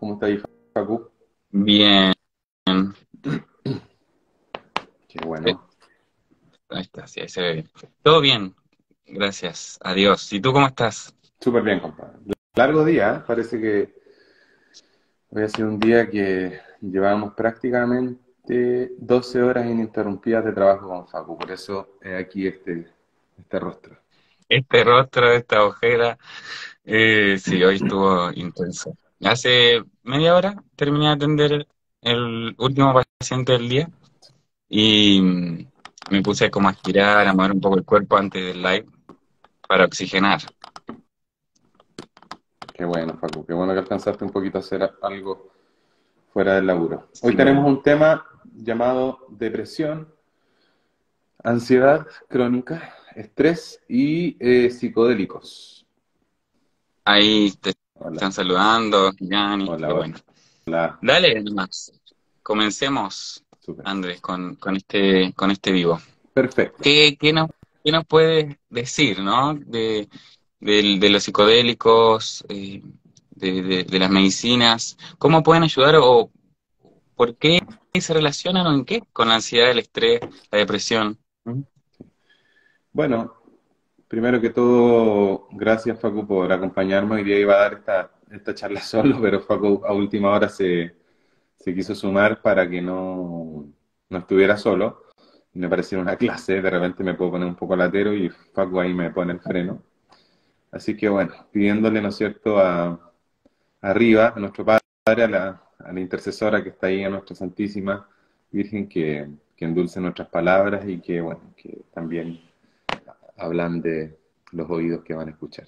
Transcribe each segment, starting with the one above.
¿Cómo está ahí, Facu? Bien, Qué eh, bueno. ahí está, sí, ahí se ve bien. Todo bien, gracias a Dios. ¿Y tú cómo estás? Súper bien, compadre. Largo día, ¿eh? Parece que hoy ha sido un día que llevamos prácticamente 12 horas ininterrumpidas de trabajo con Facu. Por eso aquí este rostro. Este rostro, esta ojera, sí, hoy estuvo intenso. Hace media hora terminé de atender el último paciente del día y me puse como a aspirar, a mover un poco el cuerpo antes del live para oxigenar. Qué bueno, Facu. Qué bueno que alcanzaste un poquito a hacer algo fuera del laburo. Hoy Sí, tenemos un tema llamado depresión, ansiedad crónica, estrés y psicodélicos. ahí te Hola, están saludando, Yanni, qué hola, bueno. hola. Dale, Max. Comencemos, Súper. Andrés, con este vivo. Perfecto. ¿Qué nos puedes decir, ¿no? De los psicodélicos, de las medicinas, ¿cómo pueden ayudar o por qué se relacionan o en qué con la ansiedad, el estrés, la depresión? ¿Mm? Bueno, primero que todo, gracias Facu por acompañarme. Hoy día iba a dar esta charla solo, pero Facu a última hora se quiso sumar para que no estuviera solo. Y me pareció una clase, de repente me puedo poner un poco latero y Facu ahí me pone el freno. Así que bueno, pidiéndole, ¿no es cierto?, arriba, a nuestro Padre, a la intercesora que está ahí, a nuestra Santísima Virgen, que endulce nuestras palabras y que, bueno, que también hablan de los oídos que van a escuchar.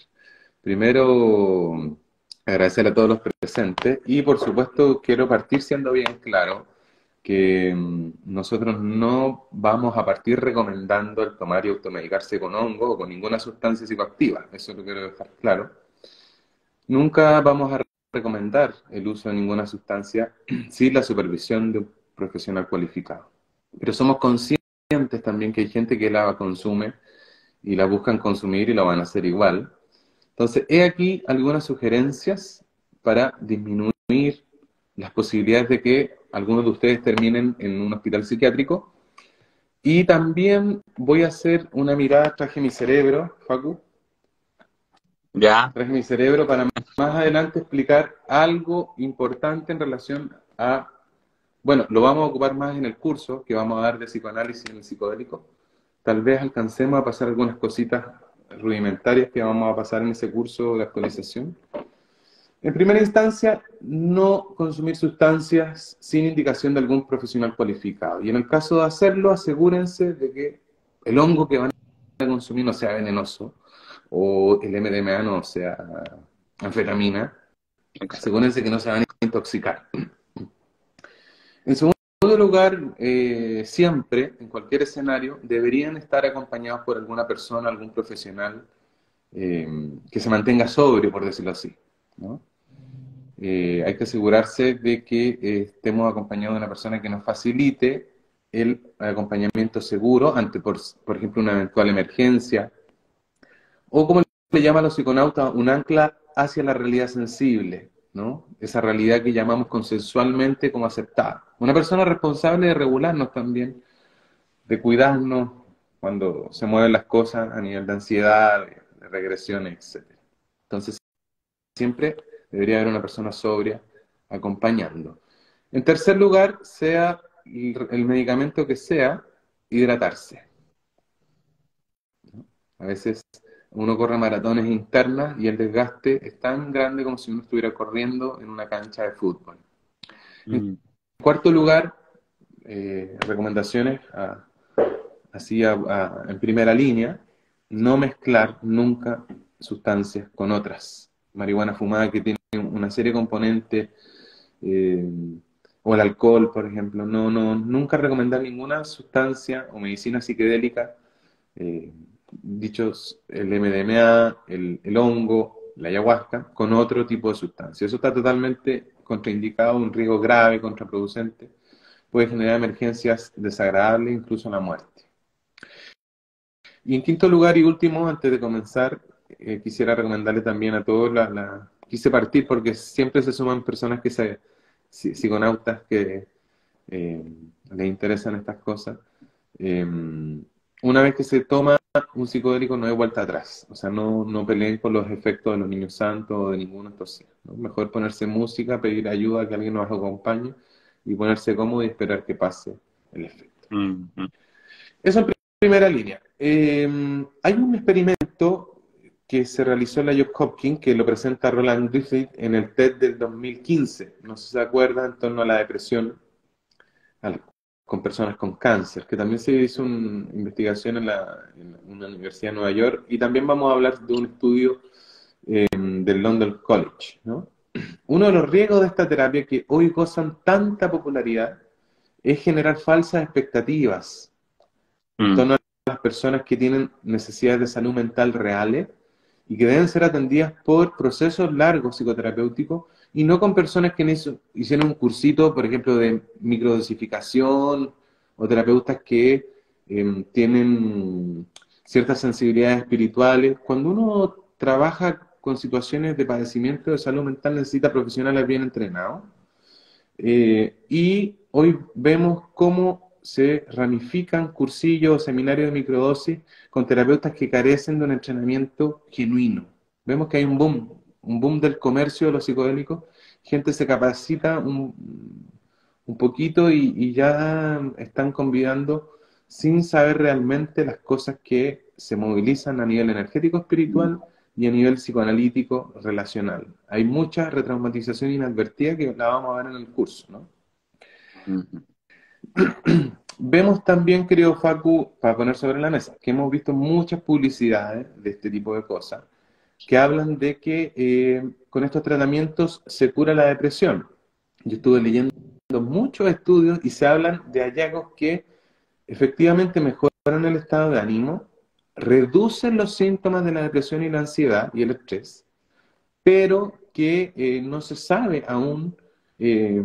Primero, agradecer a todos los presentes y por supuesto quiero partir siendo bien claro que nosotros no vamos a partir recomendando el tomar y automedicarse con hongo o con ninguna sustancia psicoactiva, eso lo quiero dejar claro. Nunca vamos a recomendar el uso de ninguna sustancia sin la supervisión de un profesional cualificado. Pero somos conscientes también que hay gente que la consume y la buscan consumir y lo van a hacer igual. Entonces, he aquí algunas sugerencias para disminuir las posibilidades de que algunos de ustedes terminen en un hospital psiquiátrico. Y también voy a hacer una mirada, traje mi cerebro, Facu, ¿Ya? traje mi cerebro para más adelante explicar algo importante en relación a, bueno, lo vamos a ocupar más en el curso que vamos a dar de psicoanálisis en el psicodélico. Tal vez alcancemos a pasar algunas cositas rudimentarias que vamos a pasar en ese curso de actualización. En primera instancia, no consumir sustancias sin indicación de algún profesional cualificado. Y en el caso de hacerlo, asegúrense de que el hongo que van a consumir no sea venenoso o el MDMA no sea anfetamina. Exacto. Asegúrense que no se van a intoxicar. En segundo lugar, siempre, en cualquier escenario, deberían estar acompañados por alguna persona, algún profesional que se mantenga sobrio, por decirlo así, ¿no? Hay que asegurarse de que estemos acompañados de una persona que nos facilite el acompañamiento seguro ante, por ejemplo, una eventual emergencia, o como le llaman los psiconautas, un ancla hacia la realidad sensible, ¿no? Esa realidad que llamamos consensualmente como aceptada. Una persona responsable de regularnos también, de cuidarnos cuando se mueven las cosas a nivel de ansiedad, de regresiones, etc. Entonces, siempre debería haber una persona sobria acompañando. En tercer lugar, sea el medicamento que sea, hidratarse. A veces uno corre maratones internas y el desgaste es tan grande como si uno estuviera corriendo en una cancha de fútbol. En Mm. cuarto lugar, recomendaciones así en primera línea, no mezclar nunca sustancias con otras. Marihuana fumada que tiene una serie de componentes, eh, o el alcohol, por ejemplo, nunca recomendar ninguna sustancia o medicina psicodélica, dichos el MDMA, el hongo, la ayahuasca, con otro tipo de sustancia. Eso está totalmente contraindicado, un riesgo grave, contraproducente, puede generar emergencias desagradables, incluso la muerte. Y en quinto lugar y último, antes de comenzar, quisiera recomendarle también a todos quise partir porque siempre se suman personas psiconautas que les interesan estas cosas. Eh, una vez que se toma un psicodélico no hay vuelta atrás, o sea, no peleen con los efectos de los niños santos o de ninguno de estos seres, ¿no? Mejor ponerse música, pedir ayuda, que alguien nos acompañe y ponerse cómodo y esperar que pase el efecto. Mm. Eso en primera línea. Hay un experimento que se realizó en la Johns Hopkins, que lo presenta Roland Griffith en el TED del 2015, no sé si se acuerdan, en torno a la depresión con personas con cáncer, que también se hizo una investigación en una universidad de Nueva York, y también vamos a hablar de un estudio del London College, ¿no? Uno de los riesgos de esta terapia que hoy gozan tanta popularidad es generar falsas expectativas en Mm. torno a las personas que tienen necesidades de salud mental reales y que deben ser atendidas por procesos largos psicoterapéuticos y no con personas que hicieron un cursito, por ejemplo, de microdosificación o terapeutas que tienen ciertas sensibilidades espirituales. Cuando uno trabaja con situaciones de padecimiento de salud mental necesita profesionales bien entrenados. Y hoy vemos cómo se ramifican cursillos o seminarios de microdosis con terapeutas que carecen de un entrenamiento genuino. Vemos que hay un boom del comercio de los psicodélicos. Gente se capacita un poquito y ya están convidando sin saber realmente las cosas que se movilizan a nivel energético espiritual y a nivel psicoanalítico relacional. Hay mucha retraumatización inadvertida que la vamos a ver en el curso, ¿no? Mm. Vemos también, querido Facu, para poner sobre la mesa, que hemos visto muchas publicidades de este tipo de cosas que hablan de que con estos tratamientos se cura la depresión. Yo estuve leyendo muchos estudios y se hablan de hallazgos que efectivamente mejoran el estado de ánimo, reducen los síntomas de la depresión y la ansiedad y el estrés, pero que no se sabe aún eh,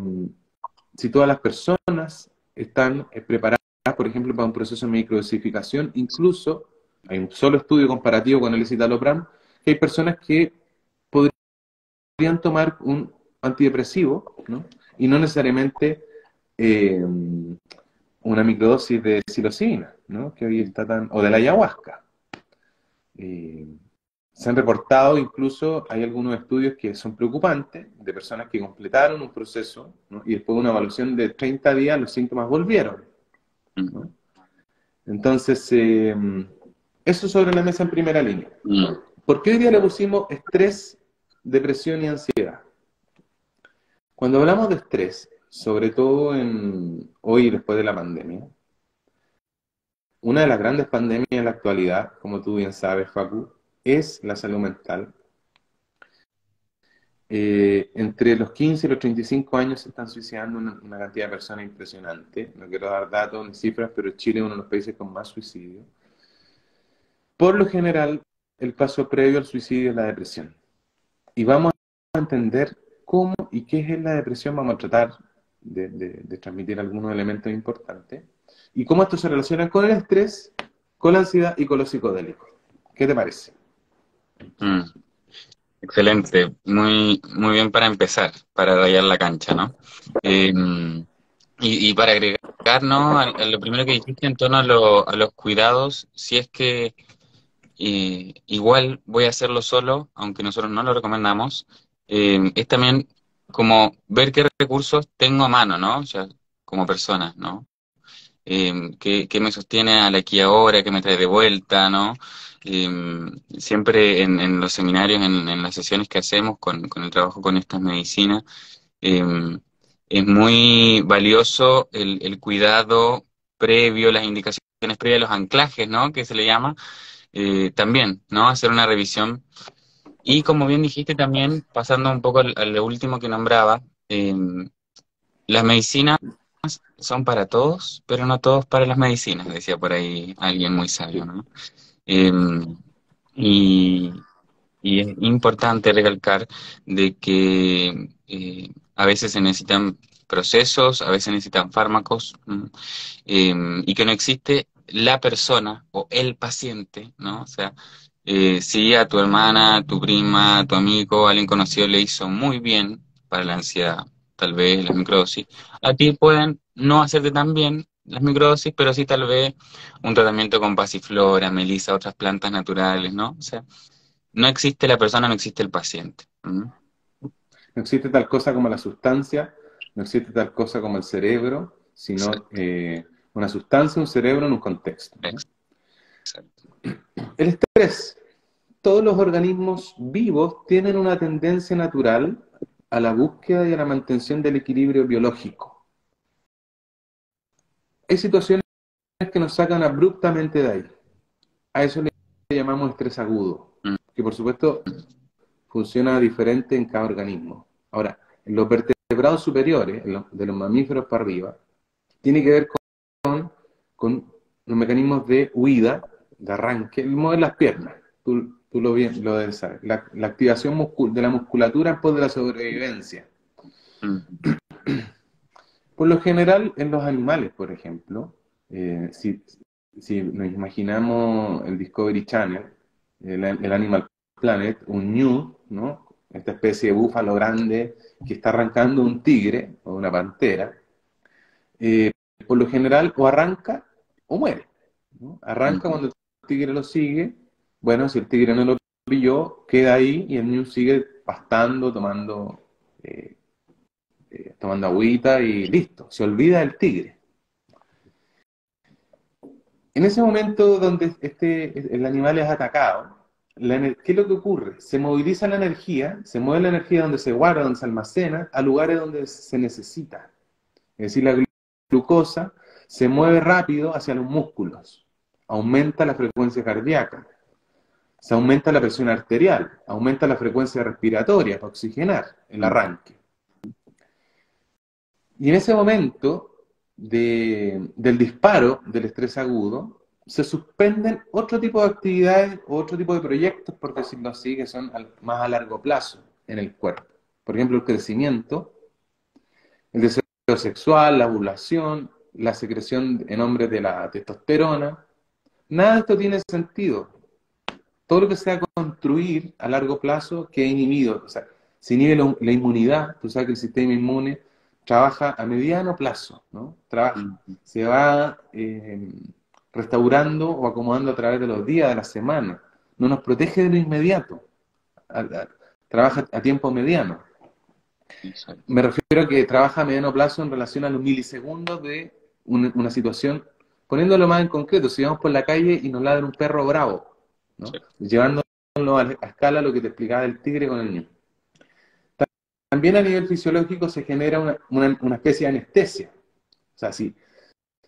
si todas las personas están preparadas, por ejemplo, para un proceso de microdosificación. Incluso hay un solo estudio comparativo con el escitalopram, que hay personas que podrían tomar un antidepresivo, ¿no? Y no necesariamente eh, una microdosis de psilocibina, ¿no? Que hoy está tan, o de la ayahuasca. Eh, Se han reportado, incluso hay algunos estudios que son preocupantes, de personas que completaron un proceso, ¿no? Y después de una evaluación de 30 días los síntomas volvieron, Mm. ¿no? Entonces, eso sobre la mesa en primera línea. Mm. ¿Por qué hoy día le pusimos estrés, depresión y ansiedad? Cuando hablamos de estrés, sobre todo hoy después de la pandemia, una de las grandes pandemias en la actualidad, como tú bien sabes, Facu, es la salud mental. Entre los 15 y los 35 años se están suicidando una cantidad de personas impresionante. No quiero dar datos ni cifras, pero Chile es uno de los países con más suicidios. Por lo general, el paso previo al suicidio es la depresión. Y vamos a entender cómo y qué es la depresión. Vamos a tratar de transmitir algunos elementos importantes. Y cómo esto se relaciona con el estrés, con la ansiedad y con los psicodélicos. ¿Qué te parece? Mm. Excelente, muy bien para empezar, para rayar la cancha, ¿no? Eh, y para agregar, ¿no? A lo primero que dijiste en torno a los cuidados, si es que igual voy a hacerlo solo, aunque nosotros no lo recomendamos, es también como ver qué recursos tengo a mano, ¿no? O sea, como persona, ¿no? Qué me sostiene al aquí y ahora, qué me trae de vuelta, ¿no? Siempre en los seminarios, en las sesiones que hacemos con el trabajo con estas medicinas, eh, es muy valioso el cuidado previo, las indicaciones previas, los anclajes, ¿no? Que se le llama, también, ¿no? Hacer una revisión. Y como bien dijiste también, pasando un poco a lo último que nombraba, las medicinas son para todos, pero no todos para las medicinas, decía por ahí alguien muy sabio, Sí. ¿no? Eh, y, y es importante recalcar de que a veces se necesitan procesos, a veces se necesitan fármacos, y que no existe la persona o el paciente, ¿no? O sea, Si a tu hermana, a tu prima, a tu amigo, a alguien conocido le hizo muy bien para la ansiedad, tal vez las microdosis, a ti pueden no hacerte tan bien las microdosis, pero sí tal vez un tratamiento con pasiflora, melisa, otras plantas naturales, ¿no? O sea, no existe la persona, no existe el paciente. ¿Mm? No existe tal cosa como la sustancia, no existe tal cosa como el cerebro, sino Exacto, una sustancia, un cerebro en un contexto, ¿no? exacto. El estrés. Todos los organismos vivos tienen una tendencia natural a la búsqueda y a la mantención del equilibrio biológico. Hay situaciones que nos sacan abruptamente de ahí. A eso le llamamos estrés agudo, Mm, que por supuesto funciona diferente en cada organismo. Ahora, en los vertebrados superiores, de los mamíferos para arriba, tiene que ver con los mecanismos de huida, de arranque, el mover las piernas. Tú lo debes saber. La activación de la musculatura en pos de la sobrevivencia. mm, Por lo general, en los animales, por ejemplo, si nos imaginamos el Discovery Channel, el Animal Planet, un ñu, ¿no? Esta especie de búfalo grande que está arrancando un tigre o una pantera, eh, por lo general o arranca o muere, ¿no? Arranca mm, cuando el tigre lo sigue, bueno, si el tigre no lo pilló, queda ahí y el ñu sigue pastando, eh, tomando agüita y listo, se olvida del tigre. En ese momento donde el animal es atacado, ¿qué es lo que ocurre? Se moviliza la energía, se mueve la energía donde se guarda, donde se almacena, a lugares donde se necesita. Es decir, la glucosa se mueve rápido hacia los músculos, aumenta la frecuencia cardíaca, se aumenta la presión arterial, aumenta la frecuencia respiratoria para oxigenar el mm. arranque. Y en ese momento del disparo del estrés agudo, se suspenden otro tipo de actividades o otro tipo de proyectos, por decirlo así, que son más a largo plazo en el cuerpo. Por ejemplo, el crecimiento, el deseo sexual, la ovulación, la secreción en hombres de la testosterona. Nada de esto tiene sentido. Todo lo que sea construir a largo plazo queda inhibido. O sea, se inhibe la inmunidad. Tú sabes que el sistema inmune trabaja a mediano plazo, ¿no? Mm, Se va restaurando o acomodando a través de los días, de la semana. No nos protege de lo inmediato. Trabaja a tiempo mediano. exacto. Me refiero a que trabaja a mediano plazo en relación a los milisegundos de una situación. Poniéndolo más en concreto, si vamos por la calle y nos ladra un perro bravo, ¿no? Sí. Llevándolo a escala lo que te explicaba el tigre con el niño. También a nivel fisiológico se genera una especie de anestesia. O sea, si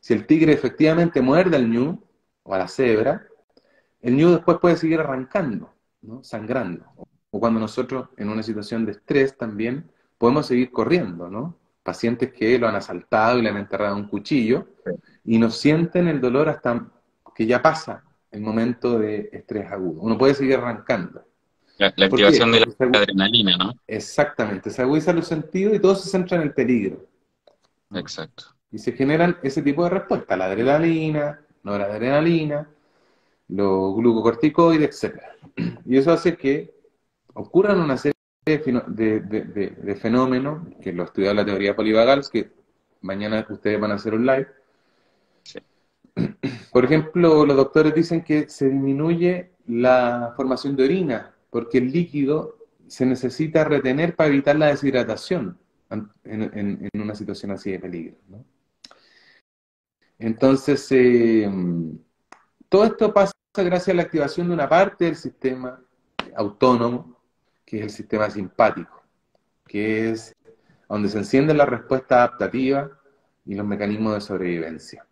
el tigre efectivamente muerde al ñu o a la cebra, el ñu después puede seguir arrancando, ¿no? Sangrando. O cuando nosotros en una situación de estrés también podemos seguir corriendo, ¿no? Pacientes que lo han asaltado y le han enterrado un cuchillo y no sienten el dolor hasta que ya pasa el momento de estrés agudo. Uno puede seguir arrancando. La ¿Por qué? activación de Porque la adrenalina, ¿no? exactamente, se agudizan los sentidos y todo se centra en el peligro, ¿no? Exacto. Y se generan ese tipo de respuestas, la adrenalina, noradrenalina, los glucocorticoides, etcétera. Y eso hace que ocurran una serie de fenómenos, que lo estudia la teoría polivagal, que mañana ustedes van a hacer un live. Sí. Por ejemplo, los doctores dicen que se disminuye la formación de orina, porque el líquido se necesita retener para evitar la deshidratación en una situación así de peligro, ¿no? Entonces, todo esto pasa gracias a la activación de una parte del sistema autónomo, que es el sistema simpático, que es donde se enciende la respuesta adaptativa y los mecanismos de sobrevivencia.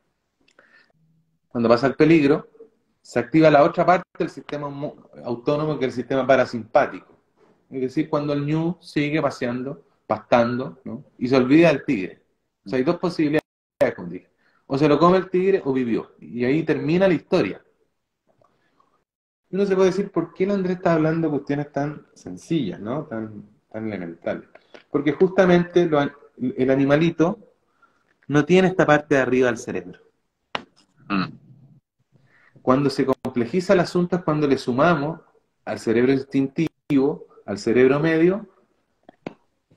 Cuando pasa el peligro, se activa la otra parte del sistema autónomo, que es el sistema parasimpático. Es decir, cuando el ñu sigue paseando, pastando, ¿no? Y se olvida del tigre. O sea, hay dos posibilidades con tigre. O se lo come el tigre o vivió. Y ahí termina la historia. Uno se puede decir, ¿por qué el Andrés está hablando de cuestiones tan sencillas, ¿no? Tan elementales? Porque justamente el animalito no tiene esta parte de arriba del cerebro. Mm, Cuando se complejiza el asunto es cuando le sumamos al cerebro instintivo, al cerebro medio,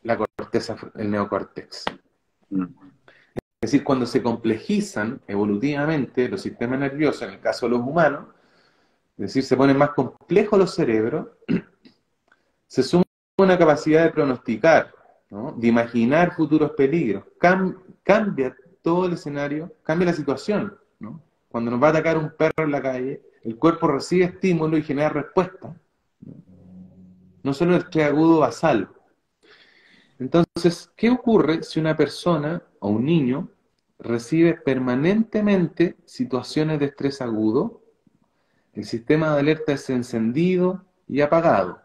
la corteza, el neocórtex. Es decir, cuando se complejizan evolutivamente los sistemas nerviosos, en el caso de los humanos, es decir, se ponen más complejos los cerebros, se suma una capacidad de pronosticar, ¿no? De imaginar futuros peligros. Cambia todo el escenario, cambia la situación, ¿no? Cuando nos va a atacar un perro en la calle, el cuerpo recibe estímulo y genera respuesta. No solo el estrés agudo basal. Entonces, ¿qué ocurre si una persona o un niño recibe permanentemente situaciones de estrés agudo? El sistema de alerta es encendido y apagado,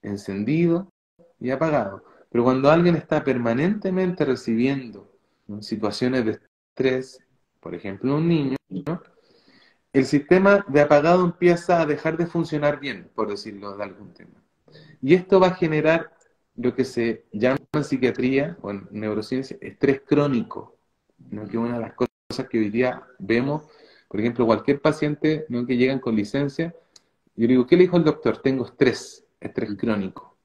encendido y apagado. Pero cuando alguien está permanentemente recibiendo, ¿no?, situaciones de estrés, por ejemplo un niño, ¿no?, el sistema de apagado empieza a dejar de funcionar bien, por decirlo de algún tema. Y esto va a generar lo que se llama en psiquiatría o en neurociencia estrés crónico, ¿no?, que es una de las cosas que hoy día vemos. Por ejemplo, cualquier paciente, ¿no?, que llegan con licencia, yo le digo, ¿qué le dijo el doctor? Tengo estrés crónico.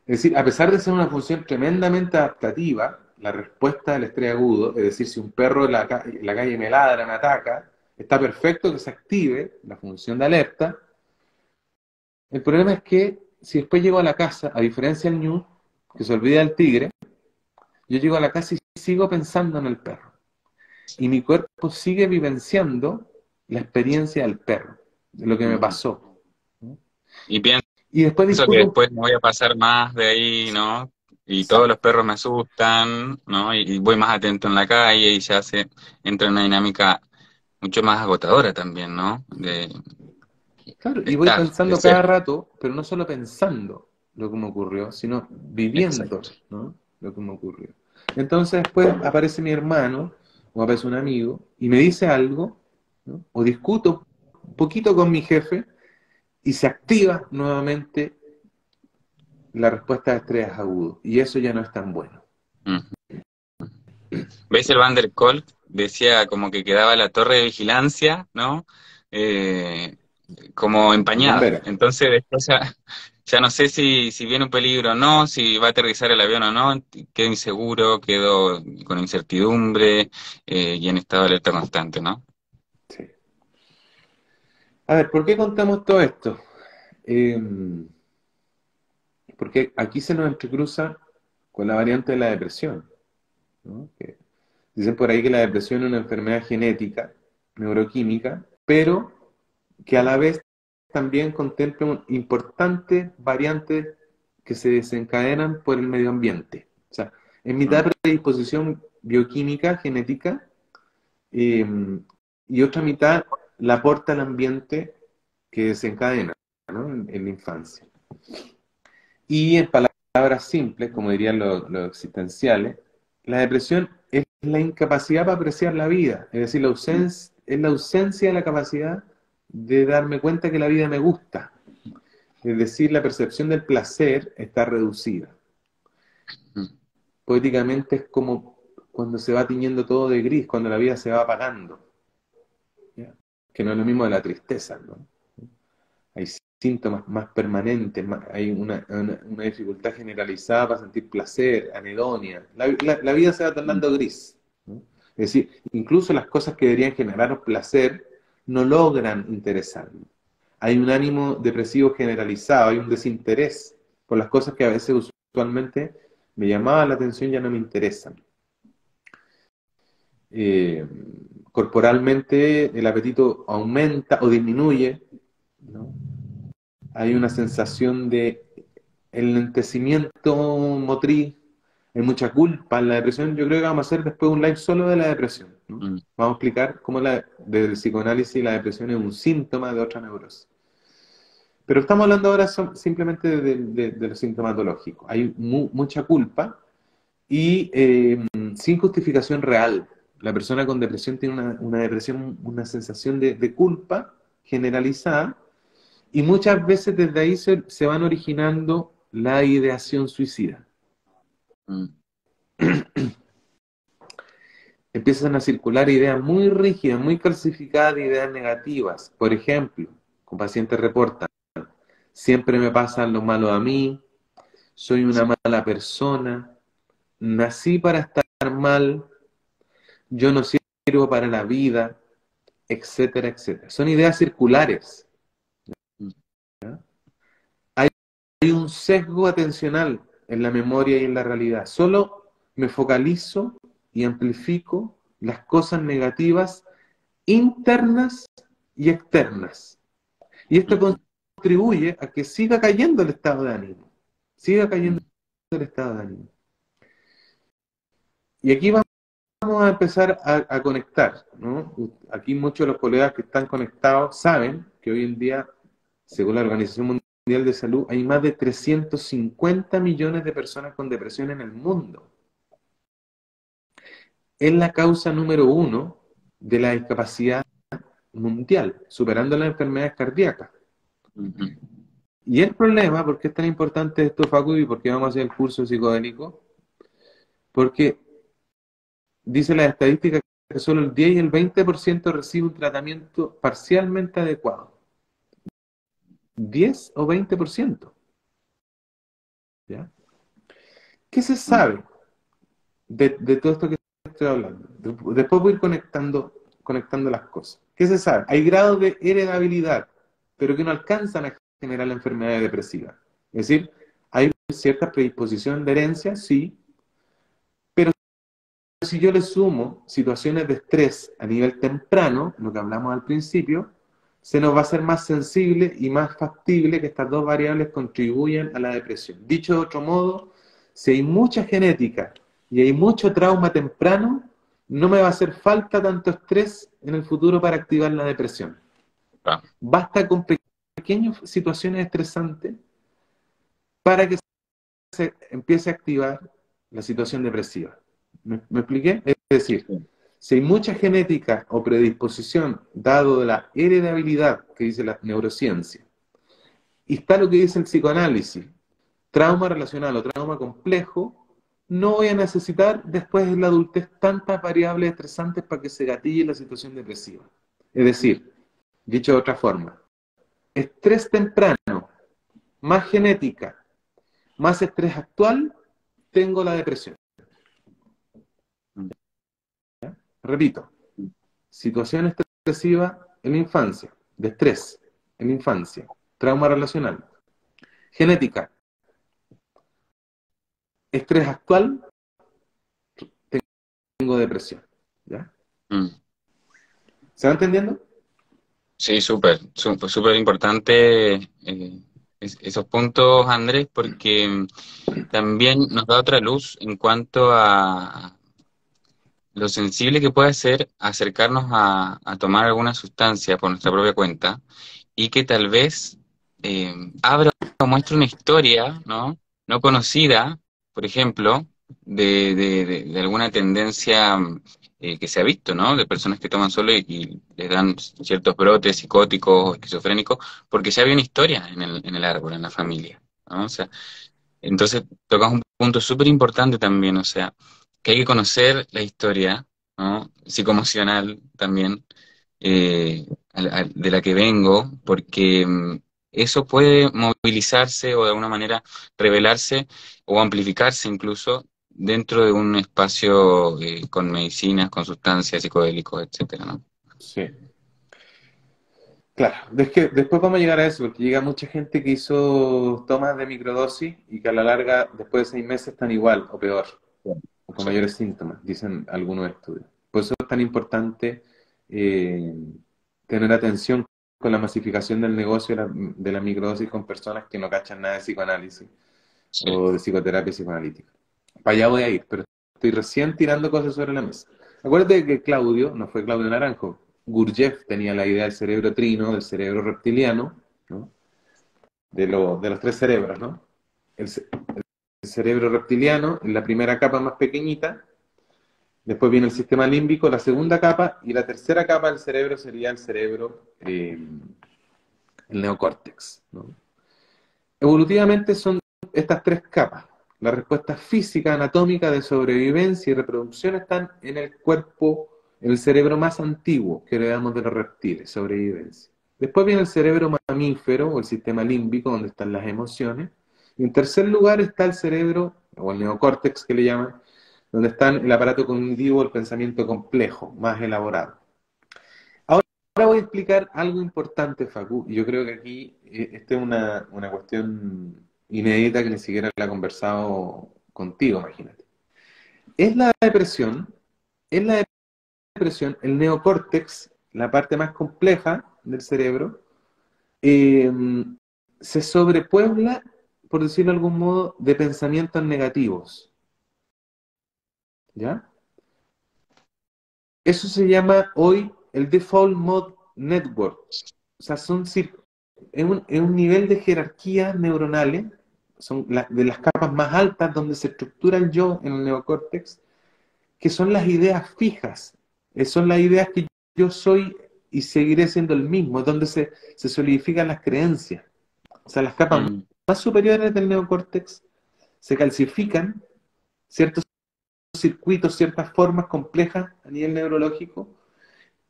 Es decir, a pesar de ser una función tremendamente adaptativa, la respuesta al estrés agudo, es decir, si un perro en la calle me ladra, me ataca, está perfecto que se active la función de alerta. El problema es que si después llego a la casa, a diferencia del ñu, que se olvida del tigre, yo llego a la casa y sigo pensando en el perro. Y mi cuerpo sigue vivenciando la experiencia del perro, de lo que me pasó. Y pienso Y después que discuto. después no voy a pasar más de ahí, ¿no? Y todos los Exacto. perros me asustan, ¿no? Y voy más atento en la calle y ya se entra en una dinámica mucho más agotadora también, ¿no? Claro, De y voy estar, de pensando ser. cada rato, pero no solo pensando lo que me ocurrió, sino viviendo, Exacto. ¿no?, lo que me ocurrió. Entonces después aparece mi hermano o aparece un amigo y me dice algo, ¿no?, o discuto un poquito con mi jefe y se activa nuevamente la respuesta de estrés agudo. Y eso ya no es tan bueno. Mm. ¿Ves el Van der Kolk? Decía como que quedaba la torre de vigilancia, ¿no? Eh, como El empañada. bombero. Entonces después ya no sé si viene un peligro o no, si va a aterrizar el avión o no, quedo inseguro, quedo con incertidumbre y en estado de alerta constante, ¿no? Sí. A ver, ¿por qué contamos todo esto? Porque aquí se nos entrecruza con la variante de la depresión, ¿no? Que dicen por ahí que la depresión es una enfermedad genética, neuroquímica, pero que a la vez también contempla importantes variantes que se desencadenan por el medio ambiente. O sea, en mitad Mm, de predisposición bioquímica, genética, eh, y otra mitad la aporta el ambiente que desencadena, ¿no?, en la infancia. Y en palabras simples, como dirían los existenciales, la depresión es la incapacidad para apreciar la vida, es decir, es la ausencia de la capacidad de darme cuenta que la vida me gusta, es decir, la percepción del placer está reducida. mm, Poéticamente es como cuando se va tiñendo todo de gris, cuando la vida se va apagando, ¿ya? Que no es lo mismo de la tristeza, ¿no? Hay síntomas más permanentes, hay una dificultad generalizada para sentir placer, anedonia. La vida se va mm, tornando gris, ¿no? Es decir, incluso las cosas que deberían generar placer no logran interesarme. Hay un ánimo depresivo generalizado, hay un desinterés por las cosas que a veces usualmente me llamaban la atención, ya no me interesan. Eh, Corporalmente el apetito aumenta o disminuye, ¿no? Hay una sensación de enlentecimiento motriz, hay mucha culpa en la depresión. Yo creo que vamos a hacer después un live solo de la depresión, ¿no? mm. Vamos a explicar cómo desde el psicoanálisis la depresión es un síntoma de otra neurosis. Pero estamos hablando ahora simplemente de lo sintomatológico. Hay mucha culpa y sin justificación real. La persona con depresión tiene una depresión, una sensación de culpa generalizada. Y muchas veces desde ahí se van originando la ideación suicida. Mm. empiezan a circular ideas muy rígidas, muy calcificadas de ideas negativas. Por ejemplo, con pacientes reportan, siempre me pasa lo malo a mí, soy una mala persona, nací para estar mal, yo no sirvo para la vida, etcétera, etcétera. Son ideas circulares. Hay un sesgo atencional en la memoria y en la realidad. Solo me focalizo y amplifico las cosas negativas internas y externas. Y esto contribuye a que siga cayendo el estado de ánimo. Siga cayendo el estado de ánimo. Y aquí vamos a empezar a conectar, ¿no? Aquí muchos de los colegas que están conectados saben que hoy en día, según la Organización Mundial de Salud, hay más de 350 millones de personas con depresión en el mundo. Es la causa número 1 de la discapacidad mundial, superando las enfermedades cardíacas. Y el problema, ¿por qué es tan importante esto, Facu, y por qué vamos a hacer el curso psicodélico? Porque dice la estadística que solo el 10 y el 20% recibe un tratamiento parcialmente adecuado. 10 o 20%. ¿Ya? ¿Qué se sabe de todo esto que estoy hablando? Después voy a ir conectando las cosas. ¿Qué se sabe? Hay grados de heredabilidad, pero que no alcanzan a generar la enfermedad depresiva. Es decir, hay cierta predisposición de herencia, sí, pero si yo le sumo situaciones de estrés a nivel temprano, lo que hablamos al principio, se nos va a hacer más sensible y más factible que estas dos variables contribuyan a la depresión. Dicho de otro modo, si hay mucha genética y hay mucho trauma temprano, no me va a hacer falta tanto estrés en el futuro para activar la depresión. Basta con pequeñas situaciones estresantes para que se empiece a activar la situación depresiva. ¿Me expliqué? Es decir, si hay mucha genética o predisposición dado de la heredabilidad que dice la neurociencia, y está lo que dice el psicoanálisis, trauma relacional o trauma complejo, no voy a necesitar después en la adultez tantas variables estresantes para que se gatille la situación depresiva. Es decir, dicho de otra forma, estrés temprano, más genética, más estrés actual, tengo la depresión. ¿Ya? Repito, situación expresiva en la infancia, de estrés en la infancia, trauma relacional, genética, estrés actual, tengo depresión. ¿Ya? ¿Se va entendiendo? Sí, súper importante esos puntos, Andrés, porque también nos da otra luz en cuanto a lo sensible que puede ser acercarnos a tomar alguna sustancia por nuestra propia cuenta y que tal vez abra o muestre una historia, ¿no? No conocida, por ejemplo, de alguna tendencia que se ha visto, ¿no? De personas que toman solo y les dan ciertos brotes psicóticos o esquizofrénicos, porque ya había una historia en el árbol, en la familia, ¿no? O sea, entonces tocas un punto súper importante también, o sea, que hay que conocer la historia, ¿no? Psicoemocional también, de la que vengo, porque eso puede movilizarse o de alguna manera revelarse o amplificarse incluso dentro de un espacio con medicinas, con sustancias, psicodélicos, etcétera, ¿no? Sí. Claro, es que después vamos a llegar a eso, porque llega mucha gente que hizo tomas de microdosis y que a la larga, después de 6 meses, están igual o peor, o con Sí, mayores síntomas, dicen algunos estudios. Por eso es tan importante eh, tener atención con la masificación del negocio de la microdosis con personas que no cachan nada de psicoanálisis sí, o de psicoterapia psicoanalítica. Para allá voy a ir, pero estoy recién tirando cosas sobre la mesa. Acuérdate que Claudio, no fue Claudio Naranjo, Gurdjieff tenía la idea del cerebro trino, del cerebro reptiliano, ¿no? De los tres cerebros, ¿no? El cerebro reptiliano en la primera capa más pequeñita, después viene el sistema límbico, la segunda capa, y la tercera capa del cerebro sería el cerebro, el neocórtex, ¿no? Evolutivamente son estas tres capas. Las respuestas físicas, anatómicas de sobrevivencia y reproducción están en el cuerpo, en el cerebro más antiguo que heredamos de los reptiles, sobrevivencia. Después viene el cerebro mamífero o el sistema límbico, donde están las emociones. Y en tercer lugar está el cerebro, o el neocórtex que le llaman, donde está el aparato cognitivo, el pensamiento complejo, más elaborado. Ahora voy a explicar algo importante, Facu, y yo creo que aquí esta es una cuestión inédita que ni siquiera la he conversado contigo, imagínate. Es la depresión, es la depresión, el neocórtex, la parte más compleja del cerebro, eh, se sobrepuebla, por decirlo de algún modo, de pensamientos negativos, ¿ya? Eso se llama hoy el Default Mode Network. O sea, es un nivel de jerarquías neuronales, son de las capas más altas donde se estructura el yo en el neocórtex, que son las ideas fijas, son las ideas que yo soy y seguiré siendo el mismo, es donde se solidifican las creencias. O sea, las capas más superiores del neocórtex se calcifican ciertos circuitos, ciertas formas complejas a nivel neurológico,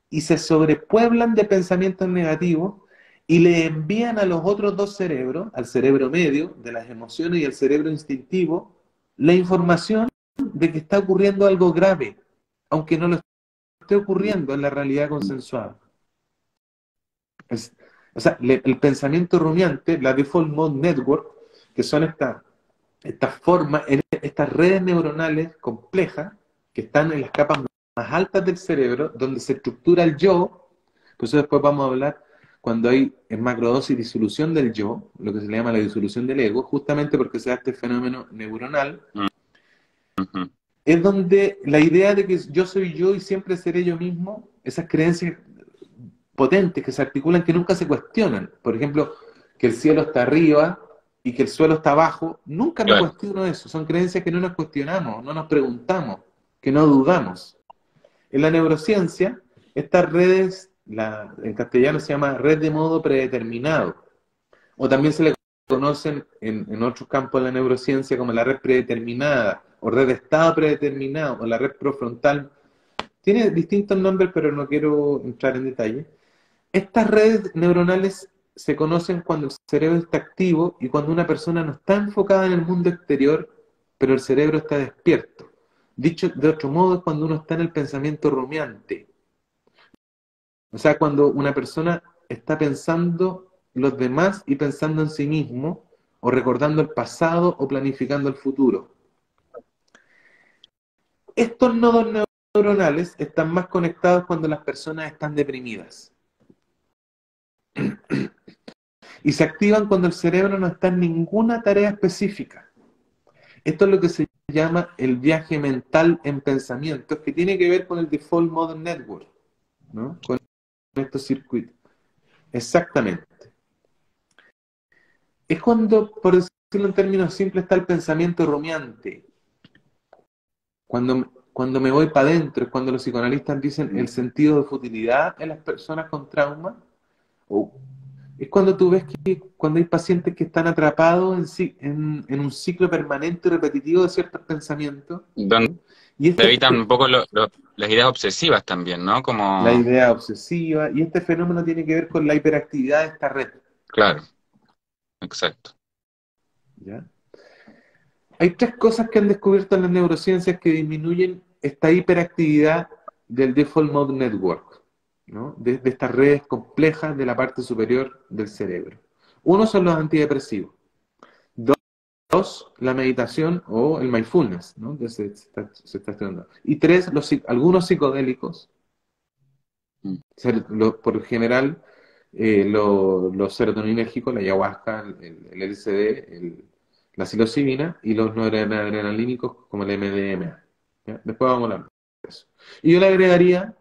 y se sobrepueblan de pensamientos negativos y le envían a los otros dos cerebros, al cerebro medio, de las emociones y al cerebro instintivo, la información de que está ocurriendo algo grave, aunque no lo esté ocurriendo en la realidad consensuada. O sea, el pensamiento rumiante, la Default Mode Network, que son estas formas, estas redes neuronales complejas que están en las capas más altas del cerebro, donde se estructura el yo. Por eso después vamos a hablar cuando hay en macrodosis disolución del yo, lo que se le llama la disolución del ego, justamente porque se da este fenómeno neuronal, es donde la idea de que yo soy yo y siempre seré yo mismo, esas creencias potentes que se articulan, que nunca se cuestionan. Por ejemplo, que el cielo está arriba y que el suelo está abajo, nunca me cuestiono eso. Son creencias que no nos cuestionamos, no nos preguntamos, que no dudamos. En la neurociencia, estas redes, en castellano se llama red de modo predeterminado, o también se le conocen en otros campos de la neurociencia como la red predeterminada, o red de estado predeterminado, o la red profrontal. Tiene distintos nombres, pero no quiero entrar en detalle. Estas redes neuronales se conocen cuando el cerebro está activo y cuando una persona no está enfocada en el mundo exterior, pero el cerebro está despierto. Dicho de otro modo, es cuando uno está en el pensamiento rumiante. O sea, cuando una persona está pensando los demás y pensando en sí mismo, o recordando el pasado o planificando el futuro. Estos nodos neuronales están más conectados cuando las personas están deprimidas. Y se activan cuando el cerebro no está en ninguna tarea específica. Esto es lo que se llama el viaje mental en pensamientos, que tiene que ver con el Default Mode Network, ¿no? Con estos circuitos. Exactamente. Es cuando, por decirlo en términos simples, está el pensamiento rumiante. Cuando me voy para adentro, es cuando los psicoanalistas dicen el sentido de futilidad en las personas con trauma. Es cuando tú ves que cuando hay pacientes que están atrapados en un ciclo permanente y repetitivo de ciertos pensamientos. Donde evitan un poco las ideas obsesivas también, ¿no? Como la idea obsesiva, y este fenómeno tiene que ver con la hiperactividad de esta red. Claro, exacto. ¿Ya? Hay tres cosas que han descubierto en las neurociencias que disminuyen esta hiperactividad del Default Mode Network, ¿no? De estas redes complejas de la parte superior del cerebro. Uno son los antidepresivos. Dos, la meditación o el mindfulness, ¿no? Que se está estudiando. Y tres, algunos psicodélicos. Por general, los serotoninérgicos, la ayahuasca, el LSD, la psilocibina y los noradrenalínicos como el MDMA. ¿Ya? Después vamos a hablar de eso. Y yo le agregaría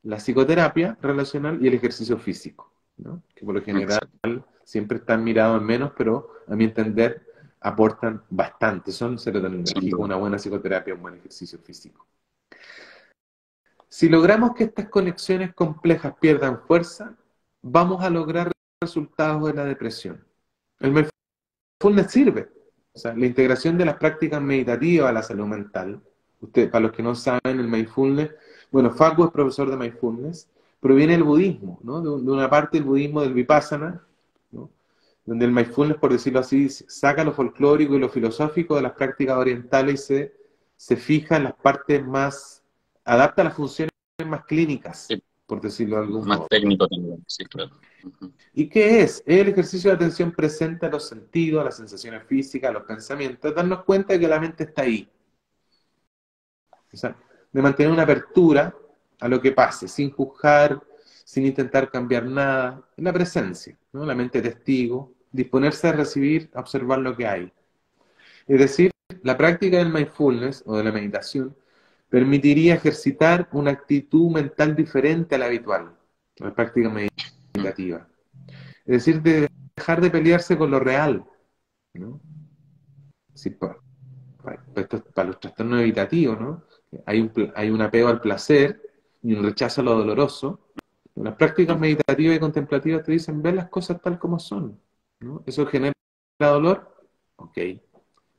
la psicoterapia relacional y el ejercicio físico, ¿no? Que por lo general siempre están mirados en menos, pero a mi entender aportan bastante. Son serotoninérgicos, una buena psicoterapia, un buen ejercicio físico. Si logramos que estas conexiones complejas pierdan fuerza, vamos a lograr resultados de la depresión. El mindfulness sirve, O sea, la integración de las prácticas meditativas a la salud mental. Usted, para los que no saben, el mindfulness, bueno, Facu es profesor de mindfulness, proviene del budismo, ¿no? De una parte del budismo del Vipassana, ¿no? Donde el mindfulness, por decirlo así, saca lo folclórico y lo filosófico de las prácticas orientales y se fija en las partes más, adapta a las funciones más clínicas, Sí, por decirlo de algún más modo. técnico también, sí, claro. Ujú. ¿Y qué es? Es el ejercicio de atención presente a los sentidos, a las sensaciones físicas, a los pensamientos, darnos cuenta de que la mente está ahí. O sea, de mantener una apertura a lo que pase, sin juzgar, sin intentar cambiar nada, en la presencia, ¿no? La mente testigo, disponerse a recibir, a observar lo que hay. Es decir, la práctica del mindfulness o de la meditación permitiría ejercitar una actitud mental diferente a la habitual, la práctica meditativa. Es decir, de dejar de pelearse con lo real, ¿no? Sí, esto es para los trastornos evitativos, ¿no? Hay un apego al placer y un rechazo a lo doloroso. Las prácticas meditativas y contemplativas te dicen ver las cosas tal como son, ¿no? ¿Eso genera dolor? Ok.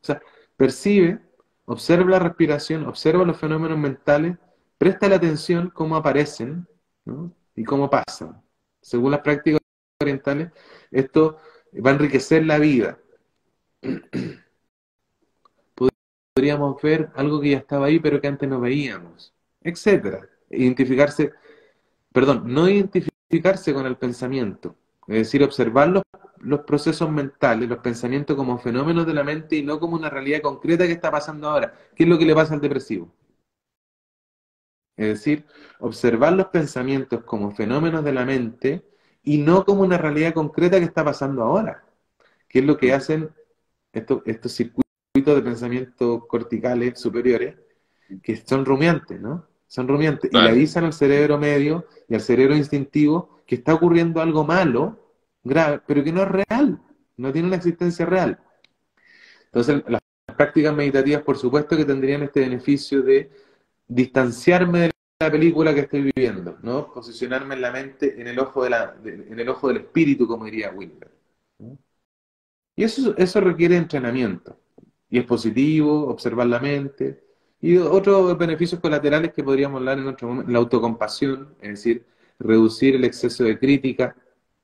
O sea, percibe, observa la respiración, observa los fenómenos mentales, presta la atención cómo aparecen, ¿no? Y cómo pasan. Según las prácticas orientales, esto va a enriquecer la vida. Podríamos ver algo que ya estaba ahí, pero que antes no veíamos, etcétera. Identificarse, perdón, no identificarse con el pensamiento, es decir, observar los procesos mentales, los pensamientos como fenómenos de la mente y no como una realidad concreta que está pasando ahora. ¿Qué es lo que le pasa al depresivo? Es decir, observar los pensamientos como fenómenos de la mente y no como una realidad concreta que está pasando ahora. ¿Qué es lo que hacen estos circuitos de pensamiento corticales superiores? Que son rumiantes, ¿no? Son rumiantes y le Claro. avisan al cerebro medio y al cerebro instintivo que está ocurriendo algo malo, grave, pero que no es real, no tiene una existencia real. Entonces, las prácticas meditativas, por supuesto, que tendrían este beneficio de distanciarme de la película que estoy viviendo, ¿no? Posicionarme en la mente, en el ojo, en el ojo del espíritu, como diría Wilber, ¿no? Y eso requiere entrenamiento. Y es positivo, observar la mente. Y otros beneficios colaterales que podríamos hablar en otro momento, la autocompasión, es decir, reducir el exceso de crítica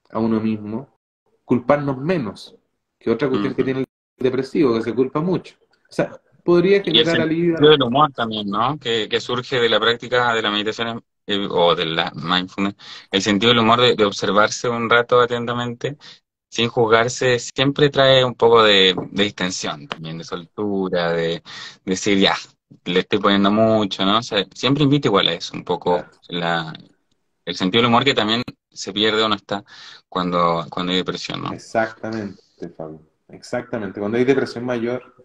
a uno mismo, culparnos menos, que otra cuestión que Ujú. tiene el depresivo, que se culpa mucho. O sea, podría Y el generar alivio. sentido del humor también, ¿no? Que surge de la práctica de la meditación o de la mindfulness. El sentido del humor de observarse un rato atentamente, sin juzgarse, siempre trae un poco de distensión también, de soltura, de decir, ya, le estoy poniendo mucho, ¿no? O sea, siempre invita igual a eso, un poco Claro, el sentido del humor que también se pierde o no está cuando hay depresión, ¿no? exactamente, Fabio. Exactamente. Cuando hay depresión mayor,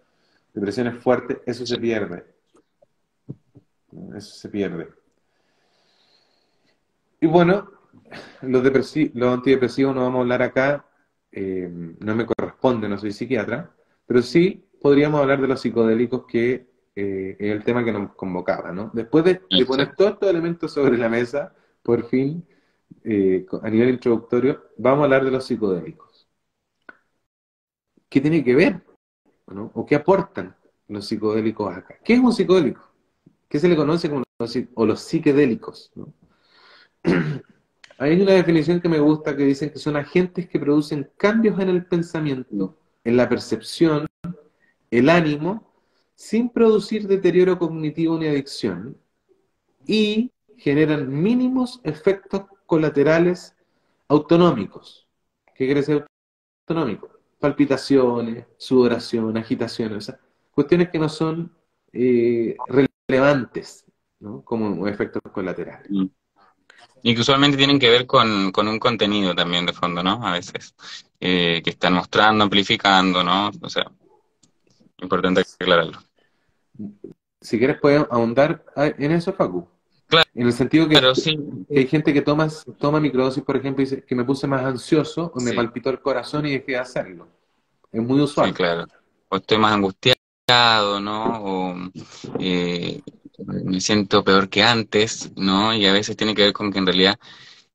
depresiones fuertes, eso se Sí. pierde. ¿No? Eso se pierde. Y bueno, los antidepresivos no vamos a hablar acá, no me corresponde, no soy psiquiatra, pero sí podríamos hablar de los psicodélicos que es el tema que nos convocaba, ¿no? Después de poner Exacto. todos estos elementos sobre la mesa, por fin, a nivel introductorio, vamos a hablar de los psicodélicos. ¿Qué tiene que ver, ¿no? ¿O qué aportan los psicodélicos acá? ¿Qué es un psicodélico? ¿Qué se le conoce como los psiquedélicos, ¿no? Hay una definición que me gusta que dicen que son agentes que producen cambios en el pensamiento, en la percepción, el ánimo, sin producir deterioro cognitivo ni adicción, y generan mínimos efectos colaterales autonómicos. ¿Qué quiere decir autonómico? Palpitaciones, sudoración, agitaciones, o sea, cuestiones que no son relevantes, ¿no? Como efectos colaterales. Mm. Y que usualmente tienen que ver con un contenido también de fondo, ¿no? A veces, que están mostrando, amplificando, ¿no? O sea, importante aclararlo. Si quieres, puedes ahondar en eso, Facu. En el sentido Claro, sí, que hay gente que toma microdosis, por ejemplo, y dice que me puse más ansioso o me sí, palpitó el corazón y dejé de hacerlo. Es muy sí, usual. claro. O estoy más angustiado, ¿no? O me siento peor que antes, ¿no? Y a veces tiene que ver con que en realidad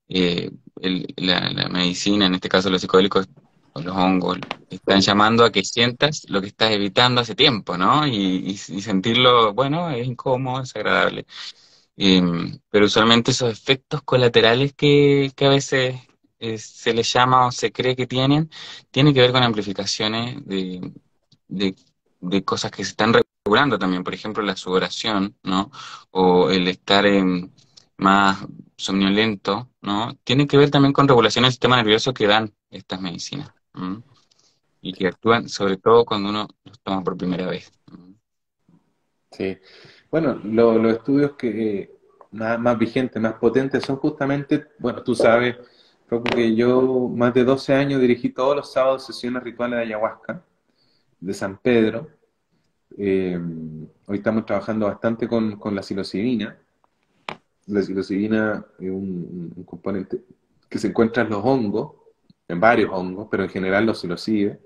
la medicina, en este caso los psicodélicos, o los hongos están llamando a que sientas lo que estás evitando hace tiempo, ¿no? Y sentirlo, bueno, es incómodo, es agradable. Pero usualmente esos efectos colaterales que a veces se les llama o se cree que tienen que ver con amplificaciones de, de cosas que se están regulando también, por ejemplo, la sudoración, ¿no? O el estar más somnolento, ¿no? Tiene que ver también con regulación del sistema nervioso que dan estas medicinas, ¿m? Y que actúan sobre todo cuando uno los toma por primera vez. ¿M? Sí. Bueno, los estudios que más vigentes, más potentes son justamente, bueno, tú sabes, Rocco, que yo más de 12 años dirigí todos los sábados sesiones rituales de ayahuasca de San Pedro. Hoy estamos trabajando bastante con la psilocibina. La psilocibina es un componente que se encuentra en los hongos, en varios hongos, pero en general los psilocibes.